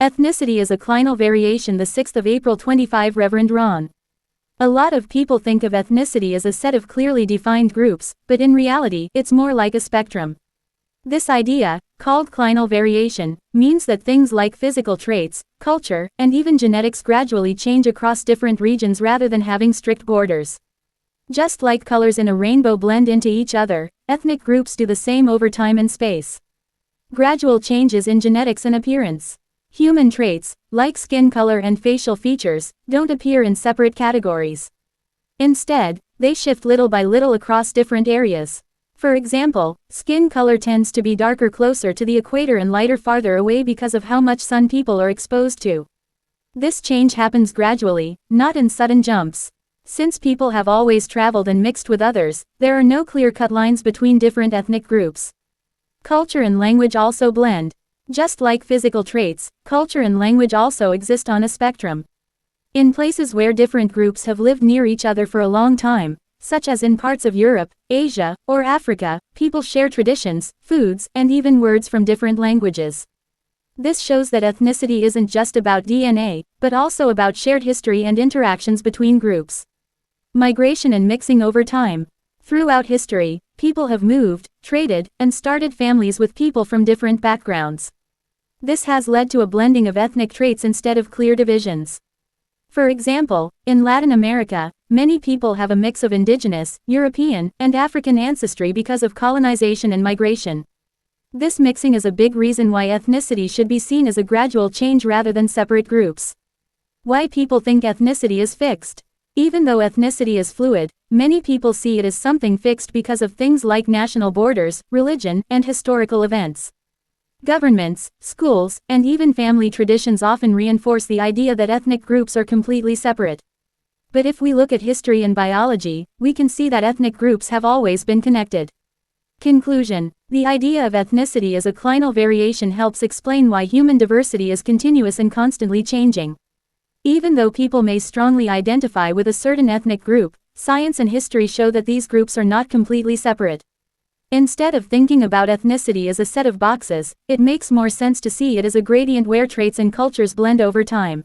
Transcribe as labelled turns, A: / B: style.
A: Ethnicity is a clinal variation. The 6th of April 25. Reverend Ron. A lot of people think of ethnicity as a set of clearly defined groups, but in reality, it's more like a spectrum. This idea, called clinal variation, means that things like physical traits, culture, and even genetics gradually change across different regions rather than having strict borders. Just like colors in a rainbow blend into each other, ethnic groups do the same over time and space. Gradual changes in genetics and appearance. Human traits, like skin color and facial features, don't appear in separate categories. Instead, they shift little by little across different areas. For example, skin color tends to be darker closer to the equator and lighter farther away because of how much sun people are exposed to. This change happens gradually, not in sudden jumps. Since people have always traveled and mixed with others, there are no clear-cut lines between different ethnic groups. Culture and language also blend. Just like physical traits, culture and language also exist on a spectrum. In places where different groups have lived near each other for a long time, such as in parts of Europe, Asia, or Africa, people share traditions, foods, and even words from different languages. This shows that ethnicity isn't just about DNA, but also about shared history and interactions between groups. Migration and mixing over time. Throughout history, people have moved, traded, and started families with people from different backgrounds. This has led to a blending of ethnic traits instead of clear divisions. For example, in Latin America, many people have a mix of indigenous, European, and African ancestry because of colonization and migration. This mixing is a big reason why ethnicity should be seen as a gradual change rather than separate groups. Why people think ethnicity is fixed. Even though ethnicity is fluid, many people see it as something fixed because of things like national borders, religion, and historical events. Governments, schools, and even family traditions often reinforce the idea that ethnic groups are completely separate. But if we look at history and biology, we can see that ethnic groups have always been connected. Conclusion. The idea of ethnicity as a clinal variation helps explain why human diversity is continuous and constantly changing. Even though people may strongly identify with a certain ethnic group, science and history show that these groups are not completely separate. Instead of thinking about ethnicity as a set of boxes, it makes more sense to see it as a gradient where traits and cultures blend over time.